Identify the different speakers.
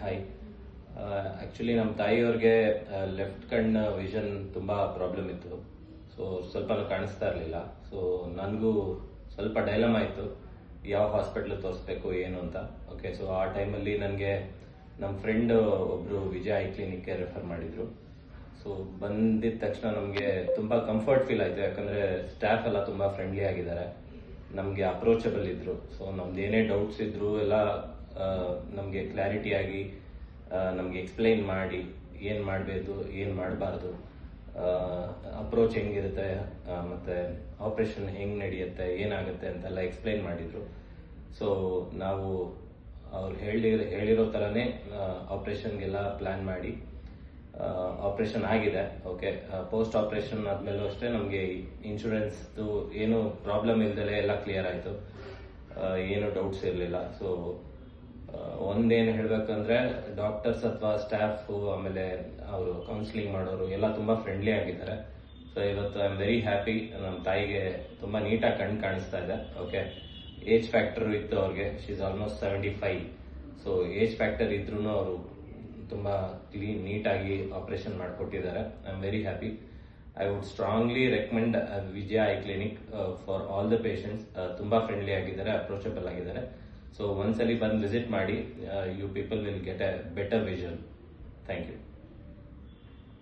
Speaker 1: Hi. Actually ನಮ್ಮ ತಾಯಿಯವ್ರಿಗೆ left ಕಣ್ಣ vision ತುಂಬ ಪ್ರಾಬ್ಲಮ್ ಇತ್ತು. ಸೊ ಸ್ವಲ್ಪ ಕಾಣಿಸ್ತಾ ಇರಲಿಲ್ಲ. ಸೊ ನನಗೂ ಸ್ವಲ್ಪ ಡೈಲಮ್ ಆಯಿತು, ಯಾವ ಹಾಸ್ಪಿಟ್ಲ್ ತೋರಿಸ್ಬೇಕು ಏನು ಅಂತ. ಓಕೆ, ಸೊ ಆ ಟೈಮಲ್ಲಿ ನನಗೆ ನಮ್ಮ ಫ್ರೆಂಡ್ ಒಬ್ಬರು ವಿಜಯ ಐ ಕ್ಲಿನಿಕ್ಗೆ ರೆಫರ್ ಮಾಡಿದರು. ಸೊ ಬಂದಿದ್ದ ತಕ್ಷಣ ನಮಗೆ ತುಂಬ ಕಂಫರ್ಟ್ ಫೀಲ್ ಆಯಿತು, ಯಾಕಂದರೆ ಸ್ಟಾಫ್ ಎಲ್ಲ ತುಂಬ ಫ್ರೆಂಡ್ಲಿ ಆಗಿದ್ದಾರೆ, ನಮಗೆ ಅಪ್ರೋಚಬಲ್ ಇದ್ದರು. ಸೊ ನಮ್ದು ಏನೇ ಡೌಟ್ಸ್ ಇದ್ದರೂ ಎಲ್ಲ ನಮಗೆ ಕ್ಲಾರಿಟಿಯಾಗಿ ನಮಗೆ ಎಕ್ಸ್ಪ್ಲೈನ್ ಮಾಡಿ ಏನು ಮಾಡಬೇಕು ಏನು ಮಾಡಬಾರ್ದು, ಅಪ್ರೋಚ್ ಹೆಂಗಿರುತ್ತೆ, ಮತ್ತು ಆಪ್ರೇಷನ್ ಹೆಂಗೆ ನಡೆಯುತ್ತೆ ಏನಾಗುತ್ತೆ ಅಂತೆಲ್ಲ ಎಕ್ಸ್ಪ್ಲೈನ್ ಮಾಡಿದರು. ಸೊ ನಾವು ಅವ್ರು ಹೇಳಿರೋ ಥರನೇ ಆಪ್ರೇಷನ್ಗೆಲ್ಲ ಪ್ಲ್ಯಾನ್ ಮಾಡಿ ಆಪ್ರೇಷನ್ ಆಗಿದೆ. ಓಕೆ, ಪೋಸ್ಟ್ ಆಪ್ರೇಷನ್ ಆದಮೇಲೂ ಅಷ್ಟೇ ನಮಗೆ ಇನ್ಶೂರೆನ್ಸ್ದು ಏನು ಪ್ರಾಬ್ಲಮ್ ಇಲ್ದಲೇ ಎಲ್ಲ ಕ್ಲಿಯರ್ ಆಯಿತು, ಏನು ಡೌಟ್ಸ್ ಇರಲಿಲ್ಲ. ಸೊ ಒಂದೇನು ಹೇಳಬೇಕಂದ್ರೆ ಡಾಕ್ಟರ್ಸ್ ಅಥವಾ ಸ್ಟಾಫು ಆಮೇಲೆ ಅವರು ಕೌನ್ಸಿಲಿಂಗ್ ಮಾಡೋರು ಎಲ್ಲ ತುಂಬ ಫ್ರೆಂಡ್ಲಿ ಆಗಿದ್ದಾರೆ. ಸೊ ಇವತ್ತು ಐ ಆಮ್ ವೆರಿ ಹ್ಯಾಪಿ. ನಮ್ಮ ತಾಯಿಗೆ ತುಂಬ ನೀಟಾಗಿ ಕಣ್ಣು ಕಾಣಿಸ್ತಾ ಇದೆ. ಓಕೆ, ಏಜ್ ಫ್ಯಾಕ್ಟರ್ ಇತ್ತು ಅವ್ರಿಗೆ, she is almost 75. So age factor ಇದ್ರೂ ಅವರು ತುಂಬ ನೀಟಾಗಿ ಆಪರೇಷನ್ ಮಾಡಿಕೊಟ್ಟಿದ್ದಾರೆ. I am very happy. I would strongly recommend Vijaya eye clinic for all the patients. ತುಂಬ ಫ್ರೆಂಡ್ಲಿ ಆಗಿದ್ದಾರೆ, ಅಪ್ರೋಚಬಲ್ ಆಗಿದ್ದಾರೆ. ಸೊ ಒಂದ್ಸಲಿ ಬಂದು ವಿಸಿಟ್ ಮಾಡಿ, you people will get a better vision. Thank you.